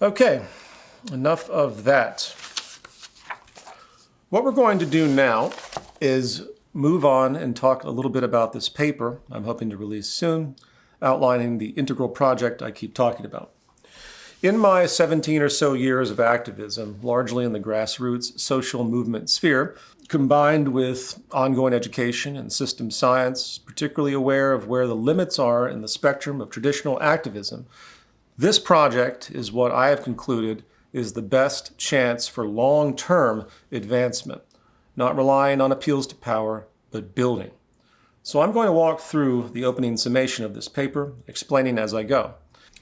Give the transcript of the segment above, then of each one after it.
Okay, enough of that. What we're going to do now is move on and talk a little bit about this paper I'm hoping to release soon, outlining the integral project I keep talking about. In my 17 or so years of activism, largely in the grassroots social movement sphere, combined with ongoing education and systems science, particularly aware of where the limits are in the spectrum of traditional activism, this project is what I have concluded is the best chance for long-term advancement, not relying on appeals to power, but building. So I'm going to walk through the opening summation of this paper, explaining as I go.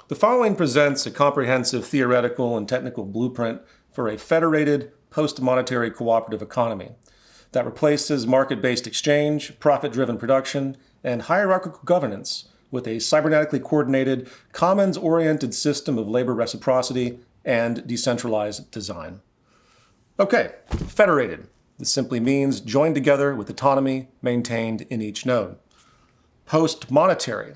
The following presents a comprehensive theoretical and technical blueprint for a federated, post-monetary cooperative economy that replaces market-based exchange, profit-driven production, and hierarchical governance with a cybernetically coordinated, commons-oriented system of labor reciprocity and decentralized design. Okay, federated. This simply means joined together with autonomy maintained in each node. Post-monetary.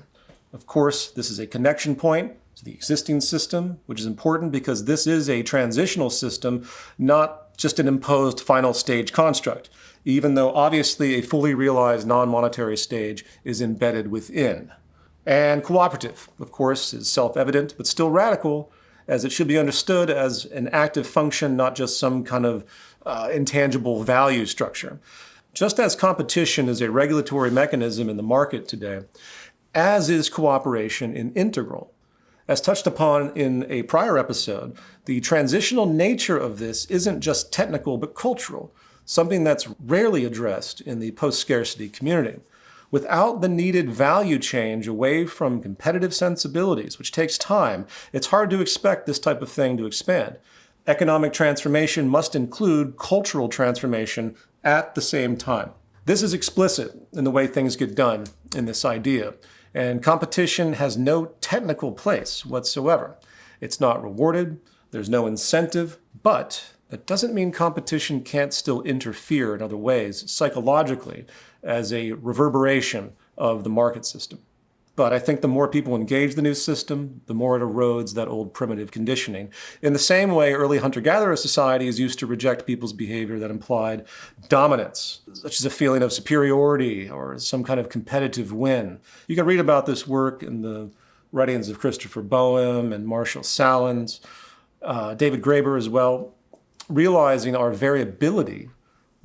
Of course, this is a connection point to the existing system, which is important because this is a transitional system, not just an imposed final stage construct, even though obviously a fully realized non-monetary stage is embedded within. And cooperative, of course, is self-evident, but still radical, as it should be understood as an active function, not just some kind of intangible value structure. Just as competition is a regulatory mechanism in the market today, as is cooperation in integral. As touched upon in a prior episode, the transitional nature of this isn't just technical but cultural, something that's rarely addressed in the post-scarcity community. Without the needed value change away from competitive sensibilities, which takes time, it's hard to expect this type of thing to expand. Economic transformation must include cultural transformation at the same time. This is explicit in the way things get done in this idea, and competition has no technical place whatsoever. It's not rewarded, there's no incentive, but that doesn't mean competition can't still interfere in other ways psychologically as a reverberation of the market system. But I think the more people engage the new system, the more it erodes that old primitive conditioning. In the same way, early hunter-gatherer societies used to reject people's behavior that implied dominance, such as a feeling of superiority or some kind of competitive win. You can read about this work in the writings of Christopher Boehm and Marshall Salins, David Graeber as well, realizing our variability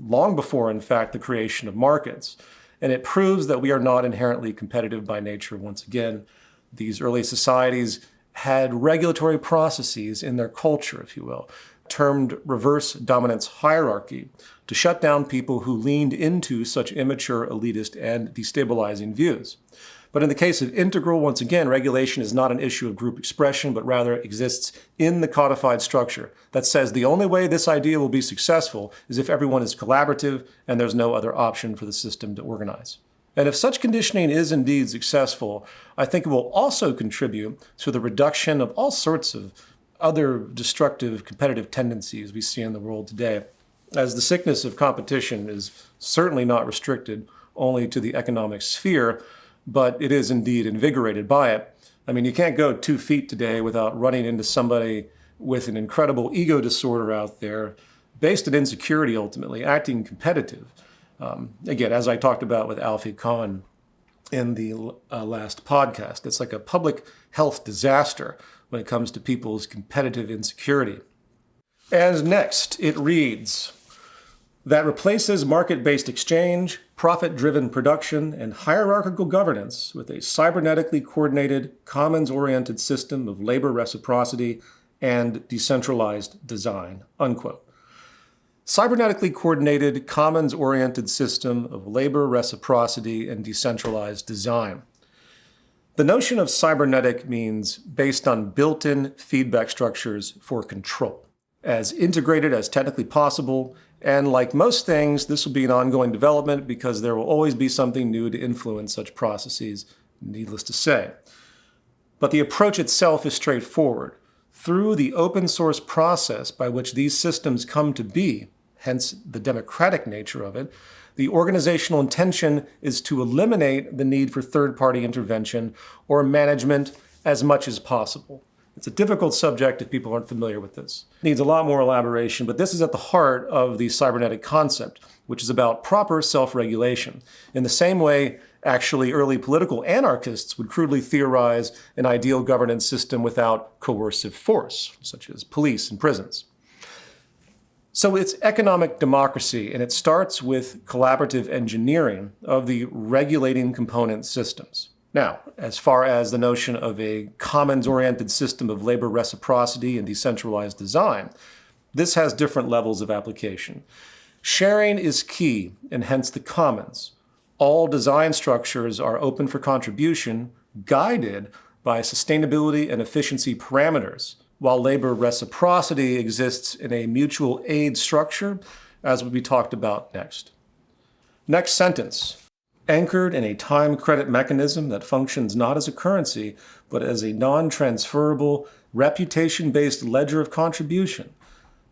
long before, in fact, the creation of markets. And it proves that we are not inherently competitive by nature once again. These early societies had regulatory processes in their culture, if you will, termed reverse dominance hierarchy, to shut down people who leaned into such immature, elitist, and destabilizing views. But in the case of integral, once again, regulation is not an issue of group expression, but rather exists in the codified structure that says the only way this idea will be successful is if everyone is collaborative and there's no other option for the system to organize. And if such conditioning is indeed successful, I think it will also contribute to the reduction of all sorts of other destructive competitive tendencies we see in the world today, as the sickness of competition is certainly not restricted only to the economic sphere, but it is indeed invigorated by it. I mean, you can't go 2 feet today without running into somebody with an incredible ego disorder out there, based on insecurity ultimately, acting competitive. Again, as I talked about with Alfie Kohn in the last podcast, it's like a public health disaster when it comes to people's competitive insecurity. And next, it reads, that replaces market-based exchange, profit-driven production, and hierarchical governance with a cybernetically coordinated, commons-oriented system of labor reciprocity and decentralized design, unquote. Cybernetically coordinated, commons-oriented system of labor reciprocity and decentralized design. The notion of cybernetic means based on built-in feedback structures for control, as integrated as technically possible. And like most things, this will be an ongoing development because there will always be something new to influence such processes, needless to say. But the approach itself is straightforward. Through the open source process by which these systems come to be, hence the democratic nature of it, the organizational intention is to eliminate the need for third-party intervention or management as much as possible. It's a difficult subject if people aren't familiar with this. It needs a lot more elaboration, but this is at the heart of the cybernetic concept, which is about proper self-regulation. In the same way, actually, early political anarchists would crudely theorize an ideal governance system without coercive force, such as police and prisons. So it's economic democracy, and it starts with collaborative engineering of the regulating component systems. Now, as far as the notion of a commons-oriented system of labor reciprocity and decentralized design, this has different levels of application. Sharing is key, and hence the commons. All design structures are open for contribution, guided by sustainability and efficiency parameters, while labor reciprocity exists in a mutual aid structure, as will be talked about next. Next sentence. Anchored in a time credit mechanism that functions not as a currency, but as a non-transferable, reputation-based ledger of contribution.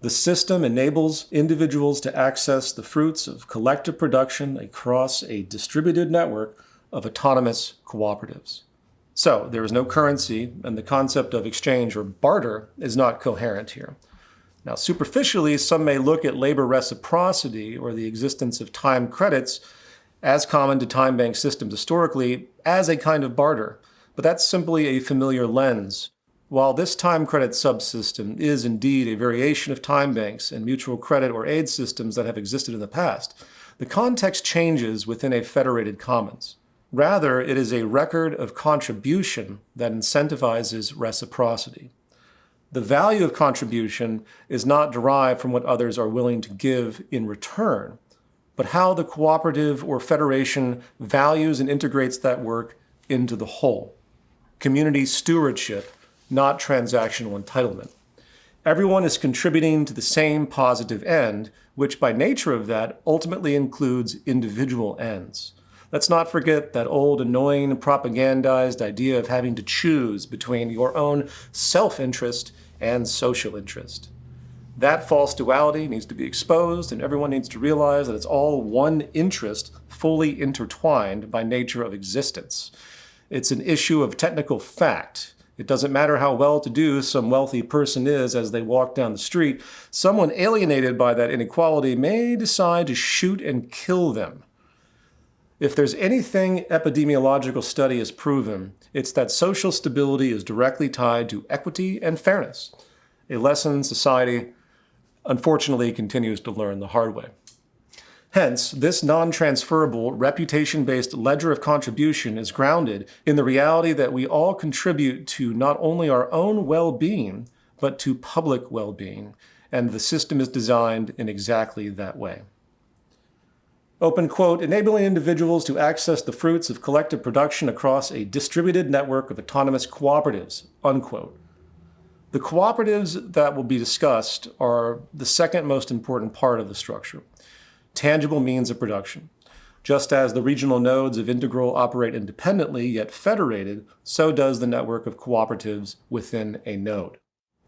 The system enables individuals to access the fruits of collective production across a distributed network of autonomous cooperatives. So there is no currency, and the concept of exchange or barter is not coherent here. Now, superficially, some may look at labor reciprocity or the existence of time credits as common to time bank systems historically as a kind of barter, but that's simply a familiar lens. While this time credit subsystem is indeed a variation of time banks and mutual credit or aid systems that have existed in the past, the context changes within a federated commons. Rather, it is a record of contribution that incentivizes reciprocity. The value of contribution is not derived from what others are willing to give in return, but how the cooperative or federation values and integrates that work into the whole. Community stewardship, not transactional entitlement. Everyone is contributing to the same positive end, which by nature of that ultimately includes individual ends. Let's not forget that old, annoying, propagandized idea of having to choose between your own self-interest and social interest. That false duality needs to be exposed, and everyone needs to realize that it's all one interest, fully intertwined by nature of existence. It's an issue of technical fact. It doesn't matter how well-to-do some wealthy person is as they walk down the street. Someone alienated by that inequality may decide to shoot and kill them. If there's anything epidemiological study has proven, it's that social stability is directly tied to equity and fairness, a lesson society unfortunately continues to learn the hard way. Hence, this non-transferable, reputation-based ledger of contribution is grounded in the reality that we all contribute to not only our own well-being, but to public well-being, and the system is designed in exactly that way. Open quote, enabling individuals to access the fruits of collective production across a distributed network of autonomous cooperatives, unquote. The cooperatives that will be discussed are the second most important part of the structure, tangible means of production. Just as the regional nodes of Integral operate independently yet federated, so does the network of cooperatives within a node.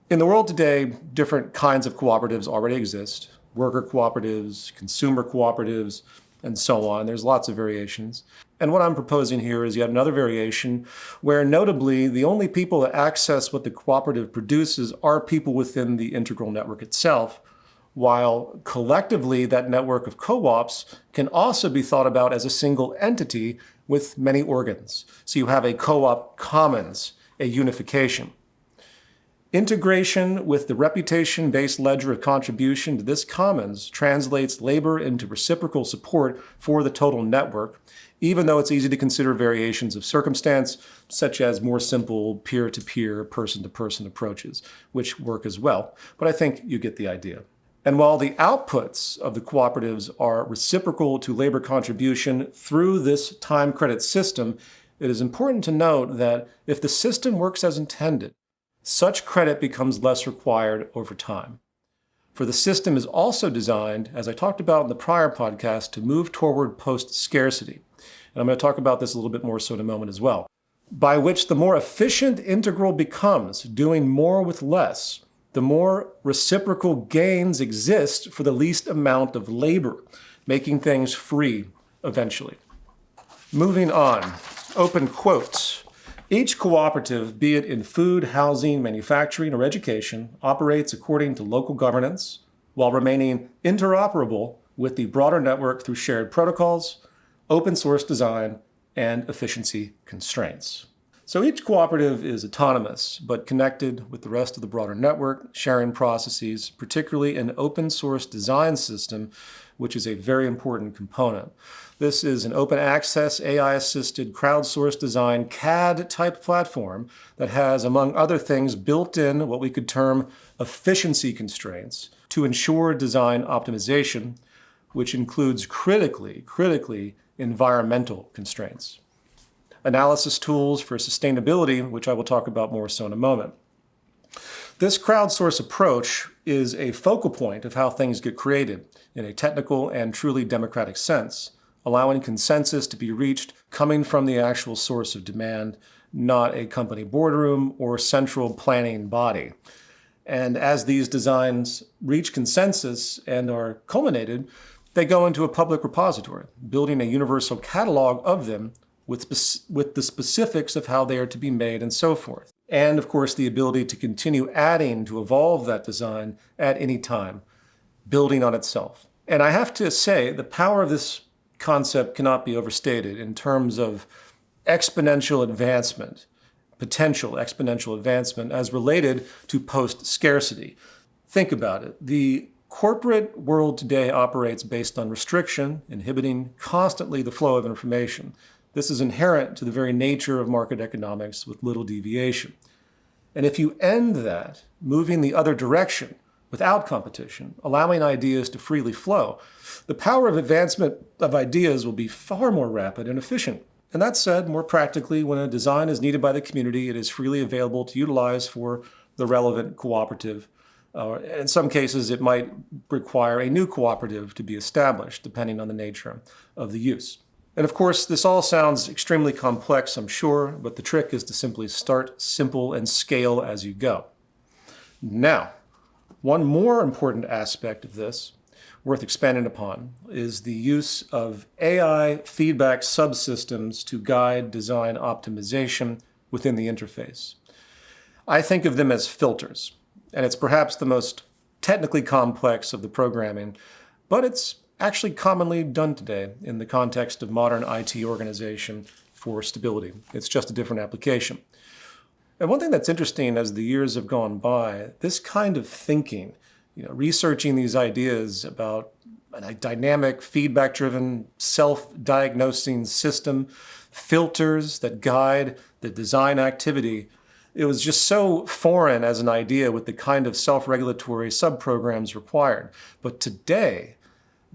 In the world today, different kinds of cooperatives already exist. Worker cooperatives, consumer cooperatives, and so on. There's lots of variations. And what I'm proposing here is yet another variation where notably the only people that access what the cooperative produces are people within the integral network itself, while collectively that network of co-ops can also be thought about as a single entity with many organs. So you have a co-op commons, a unification. Integration with the reputation-based ledger of contribution to this commons translates labor into reciprocal support for the total network, even though it's easy to consider variations of circumstance, such as more simple peer-to-peer, person-to-person approaches, which work as well. But I think you get the idea. And while the outputs of the cooperatives are reciprocal to labor contribution through this time credit system, it is important to note that if the system works as intended, such credit becomes less required over time. For the system is also designed, as I talked about in the prior podcast, to move toward post-scarcity. And I'm going to talk about this a little bit more so in a moment as well, by which the more efficient integral becomes, doing more with less, the more reciprocal gains exist for the least amount of labor, making things free eventually. Moving on, open quotes. Each cooperative, be it in food, housing, manufacturing, or education, operates according to local governance while remaining interoperable with the broader network through shared protocols, open source design, and efficiency constraints. So each cooperative is autonomous, but connected with the rest of the broader network, sharing processes, particularly an open source design system, which is a very important component. This is an open access, AI-assisted, crowdsourced design CAD-type platform that has, among other things, built in what we could term efficiency constraints to ensure design optimization, which includes critically environmental constraints. Analysis tools for sustainability, which I will talk about more so in a moment. This crowdsource approach is a focal point of how things get created in a technical and truly democratic sense, allowing consensus to be reached coming from the actual source of demand, not a company boardroom or central planning body. And as these designs reach consensus and are culminated, they go into a public repository, building a universal catalog of them with the specifics of how they are to be made and so forth. And of course, the ability to continue adding to evolve that design at any time, building on itself. And I have to say, the power of this concept cannot be overstated in terms of exponential advancement, potential exponential advancement as related to post-scarcity. Think about it. The corporate world today operates based on restriction, inhibiting constantly the flow of information. This is inherent to the very nature of market economics with little deviation. And if you end that, moving the other direction without competition, allowing ideas to freely flow, the power of advancement of ideas will be far more rapid and efficient. And that said, more practically, when a design is needed by the community, it is freely available to utilize for the relevant cooperative. In some cases, it might require a new cooperative to be established, depending on the nature of the use. And of course, this all sounds extremely complex, I'm sure, but the trick is to simply start simple and scale as you go. Now, one more important aspect of this, worth expanding upon, is the use of AI feedback subsystems to guide design optimization within the interface. I think of them as filters, and it's perhaps the most technically complex of the programming, but it's actually commonly done today in the context of modern IT organization for stability. It's just a different application. And one thing that's interesting as the years have gone by, this kind of thinking, researching these ideas about a dynamic, feedback-driven, self-diagnosing system, filters that guide the design activity, it was just so foreign as an idea with the kind of self-regulatory subprograms required. But today,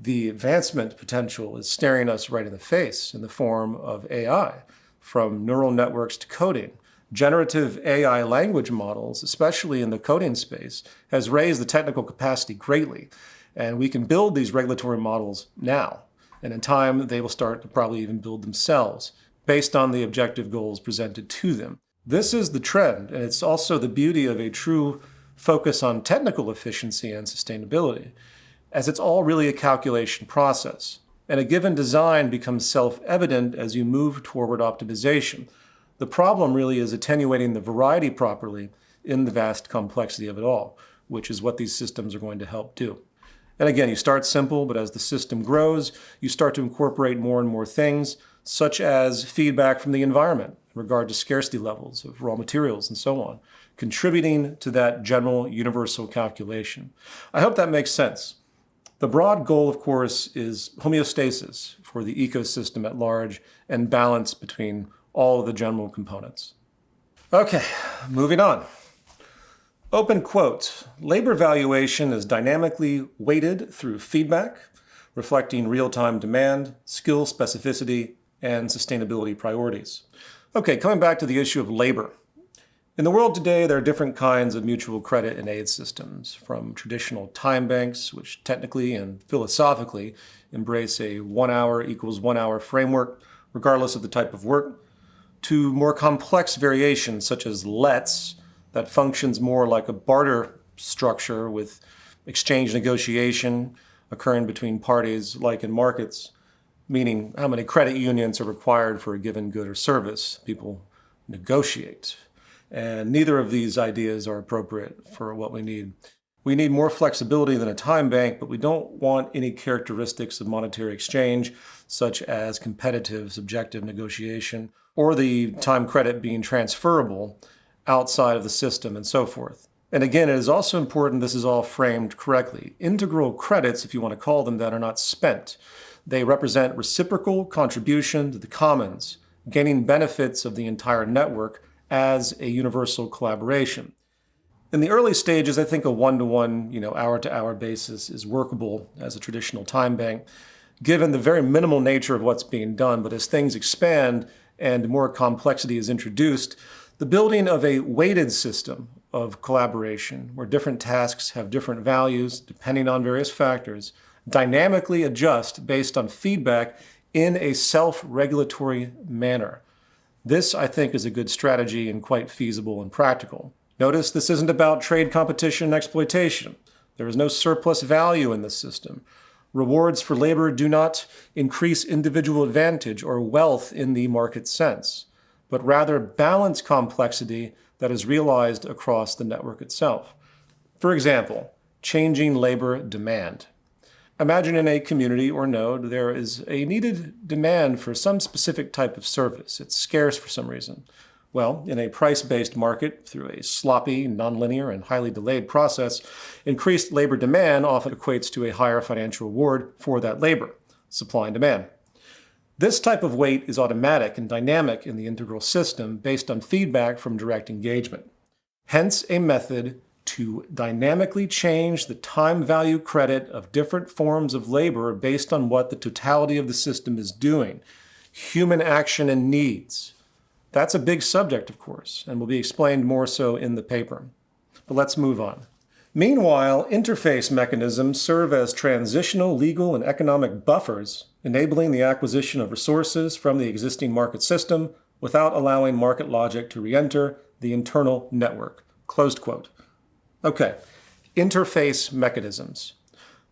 the advancement potential is staring us right in the face in the form of AI, from neural networks to coding. Generative AI language models, especially in the coding space, has raised the technical capacity greatly. And we can build these regulatory models now. And in time, they will start to probably even build themselves based on the objective goals presented to them. This is the trend, and it's also the beauty of a true focus on technical efficiency and sustainability, as it's all really a calculation process. And a given design becomes self-evident as you move toward optimization. The problem really is attenuating the variety properly in the vast complexity of it all, which is what these systems are going to help do. And again, you start simple, but as the system grows, you start to incorporate more and more things, such as feedback from the environment in regard to scarcity levels of raw materials and so on, contributing to that general universal calculation. I hope that makes sense. The broad goal, of course, is homeostasis for the ecosystem at large and balance between all of the general components. Okay, moving on. Open quote, labor valuation is dynamically weighted through feedback, reflecting real-time demand, skill specificity, and sustainability priorities. Okay, coming back to the issue of labor. In the world today, there are different kinds of mutual credit and aid systems, from traditional time banks, which technically and philosophically embrace a 1 hour equals 1 hour framework, regardless of the type of work, to more complex variations such as LETs, that functions more like a barter structure with exchange negotiation occurring between parties like in markets, meaning how many credit unions are required for a given good or service. People negotiate. And neither of these ideas are appropriate for what we need. We need more flexibility than a time bank, but we don't want any characteristics of monetary exchange, such as competitive subjective negotiation, or the time credit being transferable outside of the system and so forth. And again, it is also important this is all framed correctly. Integral credits, if you want to call them that, are not spent. They represent reciprocal contribution to the commons, gaining benefits of the entire network as a universal collaboration. In the early stages, I think a one-to-one, hour-to-hour basis is workable as a traditional time bank, given the very minimal nature of what's being done. But as things expand and more complexity is introduced, the building of a weighted system of collaboration, where different tasks have different values depending on various factors, dynamically adjust based on feedback in a self-regulatory manner. This, I think, is a good strategy and quite feasible and practical. Notice this isn't about trade competition and exploitation. There is no surplus value in this system. Rewards for labor do not increase individual advantage or wealth in the market sense, but rather balance complexity that is realized across the network itself. For example, changing labor demand. Imagine in a community or node there is a needed demand for some specific type of service. It's scarce for some reason. Well, in a price-based market, through a sloppy, nonlinear, and highly delayed process, increased labor demand often equates to a higher financial reward for that labor, supply and demand. This type of weight is automatic and dynamic in the integral system based on feedback from direct engagement. Hence, a method to dynamically change the time value credit of different forms of labor based on what the totality of the system is doing, human action and needs. That's a big subject, of course, and will be explained more so in the paper. But let's move on. Meanwhile, interface mechanisms serve as transitional legal and economic buffers, enabling the acquisition of resources from the existing market system without allowing market logic to re-enter the internal network. Closed quote. Okay, interface mechanisms.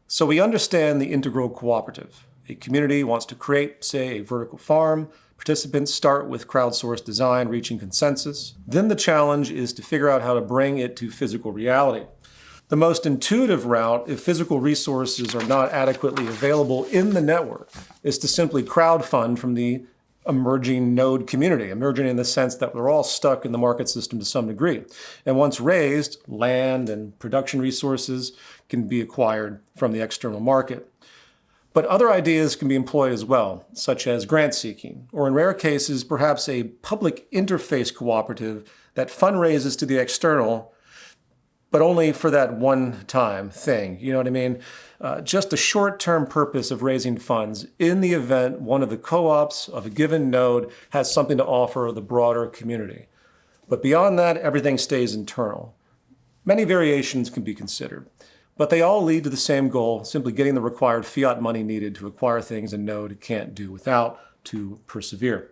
So we understand the integral cooperative. A community wants to create, say, a vertical farm. Participants start with crowdsourced design, reaching consensus. Then the challenge is to figure out how to bring it to physical reality. The most intuitive route, if physical resources are not adequately available in the network, is to simply crowdfund from the emerging node community, emerging in the sense that we're all stuck in the market system to some degree. And once raised, land and production resources can be acquired from the external market. But other ideas can be employed as well, such as grant seeking, or in rare cases, perhaps a public interface cooperative that fundraises to the external, but only for that one-time thing. You know what I mean? Just a short-term purpose of raising funds in the event one of the co-ops of a given node has something to offer the broader community. But beyond that, everything stays internal. Many variations can be considered, but they all lead to the same goal, simply getting the required fiat money needed to acquire things a node can't do without to persevere.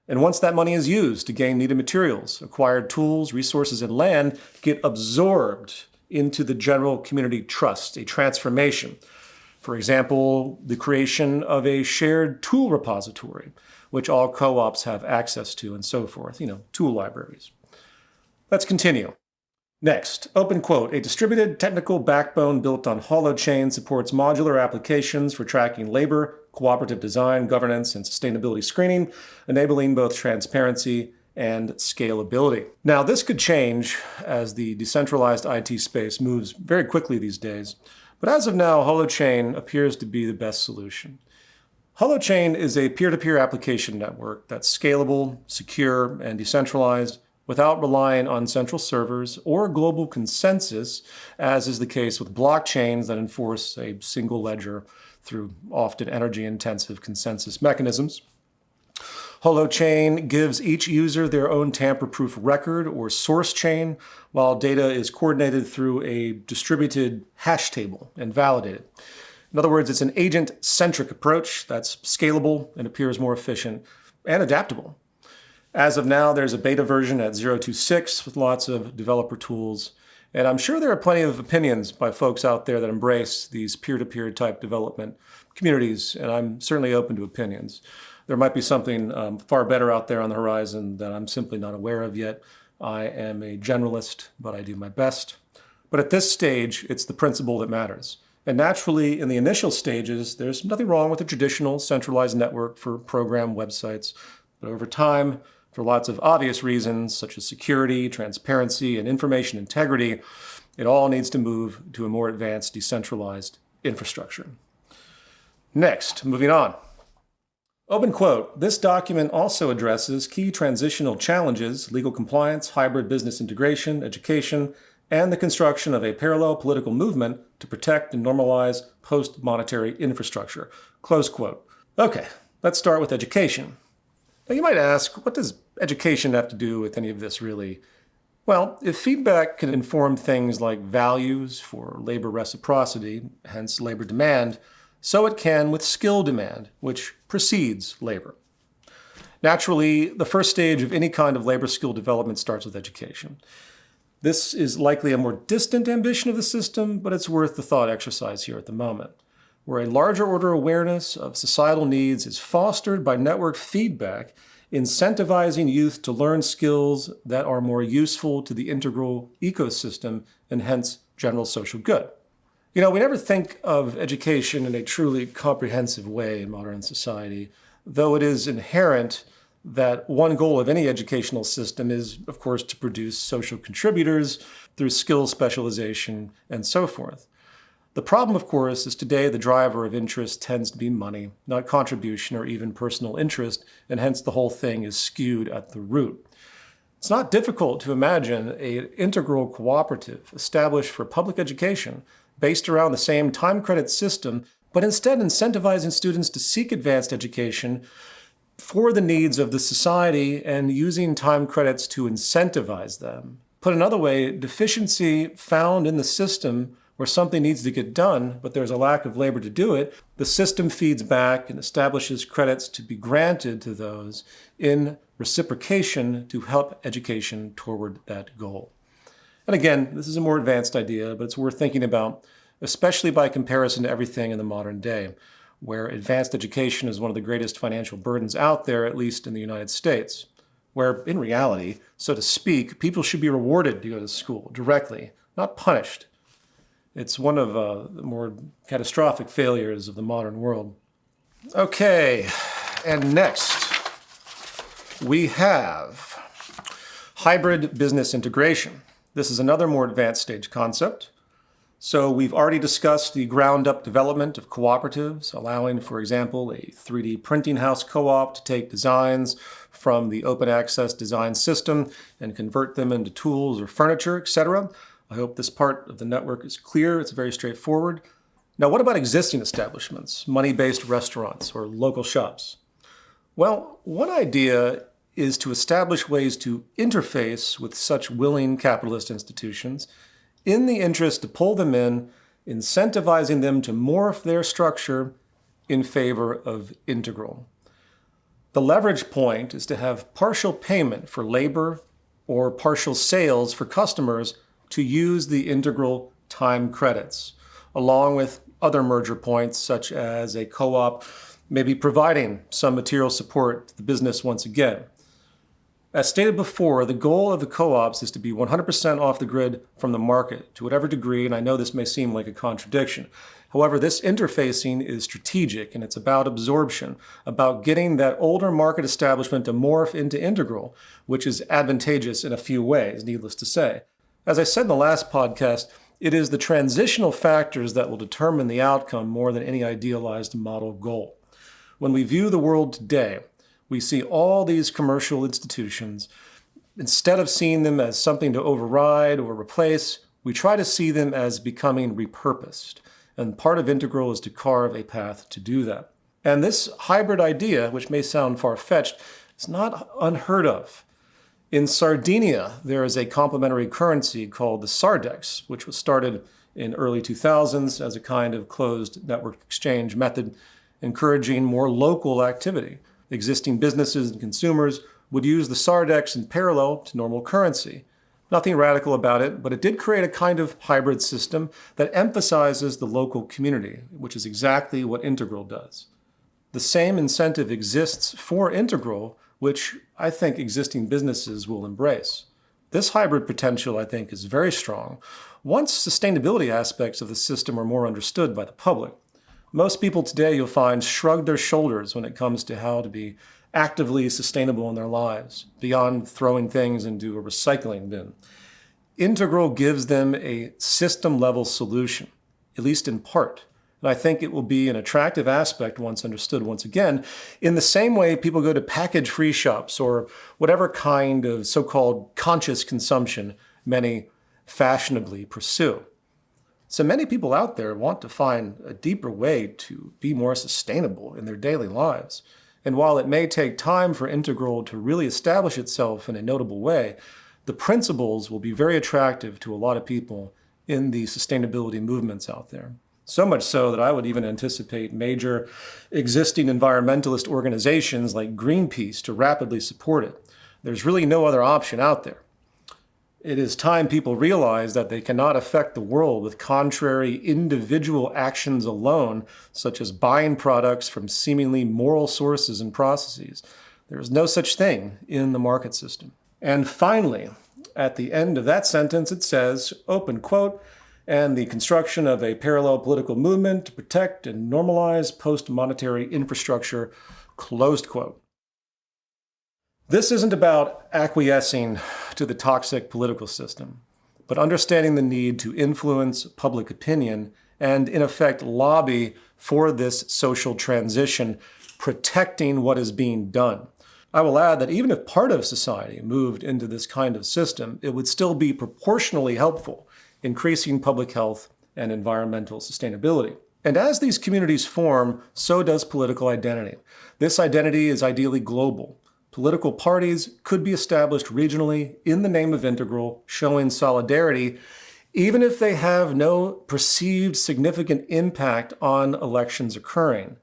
And once that money is used to gain needed materials, acquired tools, resources, and land get absorbed into the general community trust, a transformation. For example, the creation of a shared tool repository, which all co-ops have access to and so forth, tool libraries. Let's continue. Next, open quote, a distributed technical backbone built on holochain supports modular applications for tracking labor, cooperative design, governance, and sustainability screening, enabling both transparency and scalability. Now, this could change as the decentralized IT space moves very quickly these days, but as of now, holochain appears to be the best solution. Holochain is a peer-to-peer application network that's scalable, secure, and decentralized, without relying on central servers or global consensus, as is the case with blockchains that enforce a single ledger through often energy-intensive consensus mechanisms. Holochain gives each user their own tamper-proof record or source chain, while data is coordinated through a distributed hash table and validated. In other words, it's an agent-centric approach that's scalable and appears more efficient and adaptable. As of now, there's a beta version at 0.26 with lots of developer tools, and I'm sure there are plenty of opinions by folks out there that embrace these peer-to-peer type development communities, and I'm certainly open to opinions. There might be something far better out there on the horizon that I'm simply not aware of yet. I am a generalist, but I do my best. But at this stage, it's the principle that matters. And naturally, in the initial stages, there's nothing wrong with a traditional centralized network for program websites. But over time, for lots of obvious reasons, such as security, transparency, and information integrity, it all needs to move to a more advanced decentralized infrastructure. Next, moving on. Open quote, this document also addresses key transitional challenges, legal compliance, hybrid business integration, education, and the construction of a parallel political movement to protect and normalize post-monetary infrastructure. Close quote. Okay, let's start with education. Now you might ask, what does education have to do with any of this really? Well, if feedback can inform things like values for labor reciprocity, hence labor demand, so it can with skill demand, which precedes labor. Naturally, the first stage of any kind of labor skill development starts with education. This is likely a more distant ambition of the system, but it's worth the thought exercise here at the moment, where a larger order awareness of societal needs is fostered by network feedback, incentivizing youth to learn skills that are more useful to the integral ecosystem and hence general social good. You know, we never think of education in a truly comprehensive way in modern society, though it is inherent that one goal of any educational system is, of course, to produce social contributors through skill specialization and so forth. The problem, of course, is today the driver of interest tends to be money, not contribution or even personal interest, and hence the whole thing is skewed at the root. It's not difficult to imagine an integral cooperative established for public education based around the same time credit system, but instead incentivizing students to seek advanced education for the needs of the society and using time credits to incentivize them. Put another way, deficiency found in the system where something needs to get done, but there's a lack of labor to do it, the system feeds back and establishes credits to be granted to those in reciprocation to help education toward that goal. And again, this is a more advanced idea, but it's worth thinking about, especially by comparison to everything in the modern day, where advanced education is one of the greatest financial burdens out there, at least in the United States, where in reality, so to speak, people should be rewarded to go to school directly, not punished. It's one of the more catastrophic failures of the modern world. Okay, and next we have hybrid business integration. This is another more advanced stage concept. So we've already discussed the ground-up development of cooperatives, allowing, for example, a 3D printing house co-op to take designs from the open access design system and convert them into tools or furniture, etc. I hope this part of the network is clear. It's very straightforward. Now, what about existing establishments, money-based restaurants or local shops? Well, one idea is to establish ways to interface with such willing capitalist institutions in the interest to pull them in, incentivizing them to morph their structure in favor of integral. The leverage point is to have partial payment for labor or partial sales for customers to use the integral time credits, along with other merger points such as a co-op maybe providing some material support to the business once again. As stated before, the goal of the co-ops is to be 100% off the grid from the market to whatever degree, and I know this may seem like a contradiction. However, this interfacing is strategic, and it's about absorption, about getting that older market establishment to morph into integral, which is advantageous in a few ways, needless to say. As I said in the last podcast, it is the transitional factors that will determine the outcome more than any idealized model goal. When we view the world today, we see all these commercial institutions. Instead of seeing them as something to override or replace, we try to see them as becoming repurposed. And part of integral is to carve a path to do that. And this hybrid idea, which may sound far-fetched, is not unheard of. In Sardinia, there is a complementary currency called the Sardex, which was started in early 2000s as a kind of closed network exchange method, encouraging more local activity. Existing businesses and consumers would use the Sardex in parallel to normal currency. Nothing radical about it, but it did create a kind of hybrid system that emphasizes the local community, which is exactly what integral does. The same incentive exists for integral, which I think existing businesses will embrace. This hybrid potential, I think, is very strong once sustainability aspects of the system are more understood by the public. Most people today, you'll find, shrug their shoulders when it comes to how to be actively sustainable in their lives, beyond throwing things into a recycling bin. Integral gives them a system-level solution, at least in part. And I think it will be an attractive aspect once understood once again, in the same way people go to package-free shops or whatever kind of so-called conscious consumption many fashionably pursue. So many people out there want to find a deeper way to be more sustainable in their daily lives. And while it may take time for integral to really establish itself in a notable way, the principles will be very attractive to a lot of people in the sustainability movements out there. So much so that I would even anticipate major existing environmentalist organizations like Greenpeace to rapidly support it. There's really no other option out there. It is time people realize that they cannot affect the world with contrary individual actions alone, such as buying products from seemingly moral sources and processes. There is no such thing in the market system. And finally, at the end of that sentence, it says, open quote, and the construction of a parallel political movement to protect and normalize post-monetary infrastructure, closed quote. This isn't about acquiescing to the toxic political system, but understanding the need to influence public opinion and, in effect, lobby for this social transition, protecting what is being done. I will add that even if part of society moved into this kind of system, it would still be proportionally helpful, increasing public health and environmental sustainability. And as these communities form, so does political identity. This identity is ideally global. Political parties could be established regionally in the name of integral, showing solidarity, even if they have no perceived significant impact on elections occurring.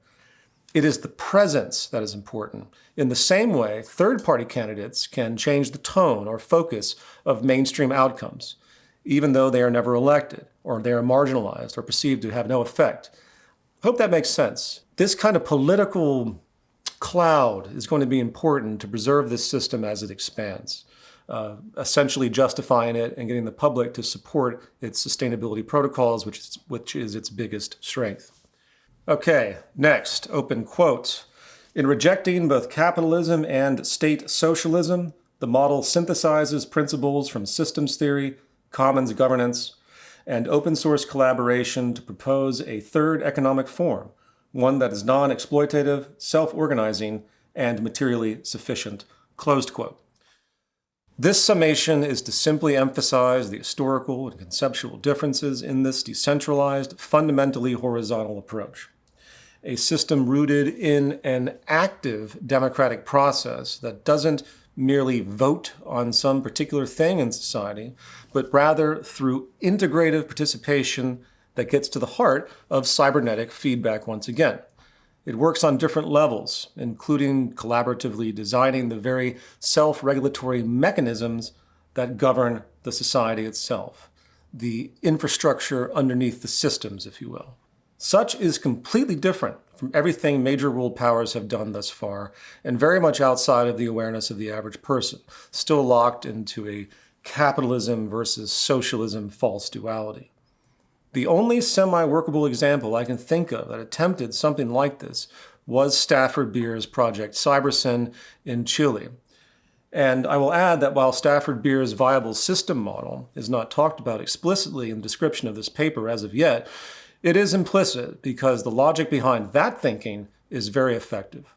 It is the presence that is important. In the same way, third-party candidates can change the tone or focus of mainstream outcomes, even though they are never elected, or they are marginalized or perceived to have no effect. I hope that makes sense. This kind of political cloud is going to be important to preserve this system as it expands, essentially justifying it and getting the public to support its sustainability protocols, which is its biggest strength. Okay, next, open quote. In rejecting both capitalism and state socialism, the model synthesizes principles from systems theory, commons governance, and open source collaboration to propose a third economic form, one that is non-exploitative, self-organizing, and materially sufficient, closed quote. This summation is to simply emphasize the historical and conceptual differences in this decentralized, fundamentally horizontal approach. A system rooted in an active democratic process that doesn't merely vote on some particular thing in society, but rather through integrative participation that gets to the heart of cybernetic feedback once again. It works on different levels, including collaboratively designing the very self-regulatory mechanisms that govern the society itself, the infrastructure underneath the systems, if you will. Such is completely different from everything major world powers have done thus far, and very much outside of the awareness of the average person, still locked into a capitalism versus socialism false duality. The only semi-workable example I can think of that attempted something like this was Stafford Beer's project Cybersyn in Chile. And I will add that while Stafford Beer's viable system model is not talked about explicitly in the description of this paper as of yet, it is implicit because the logic behind that thinking is very effective.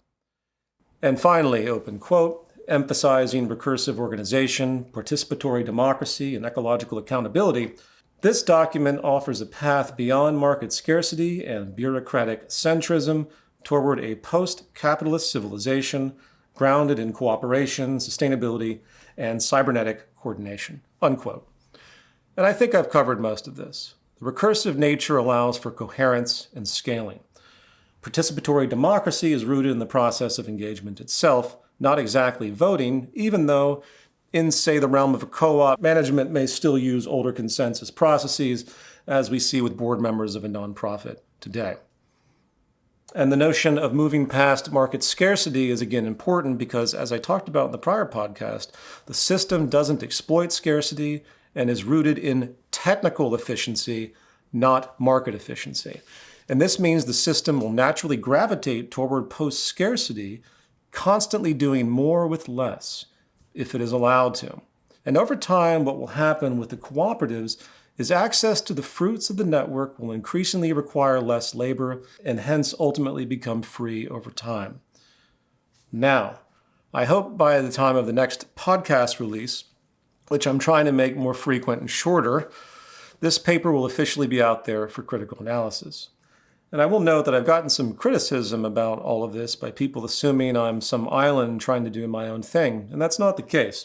And finally, open quote, emphasizing recursive organization, participatory democracy, and ecological accountability, this document offers a path beyond market scarcity and bureaucratic centrism toward a post-capitalist civilization grounded in cooperation, sustainability, and cybernetic coordination, unquote. And I think I've covered most of this. The recursive nature allows for coherence and scaling. Participatory democracy is rooted in the process of engagement itself, not exactly voting, even though in, say, the realm of a co-op, management may still use older consensus processes, as we see with board members of a nonprofit today. And the notion of moving past market scarcity is again important because, as I talked about in the prior podcast, the system doesn't exploit scarcity and is rooted in technical efficiency, not market efficiency. And this means the system will naturally gravitate toward post-scarcity, constantly doing more with less, if it is allowed to. And over time, what will happen with the cooperatives is access to the fruits of the network will increasingly require less labor and hence ultimately become free over time. Now, I hope by the time of the next podcast release, which I'm trying to make more frequent and shorter, this paper will officially be out there for critical analysis. And I will note that I've gotten some criticism about all of this by people assuming I'm some island trying to do my own thing, and that's not the case.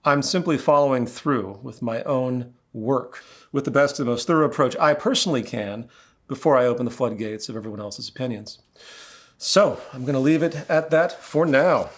I'm simply following through with my own work with the best and most thorough approach I personally can before I open the floodgates of everyone else's opinions. So I'm going to leave it at that for now.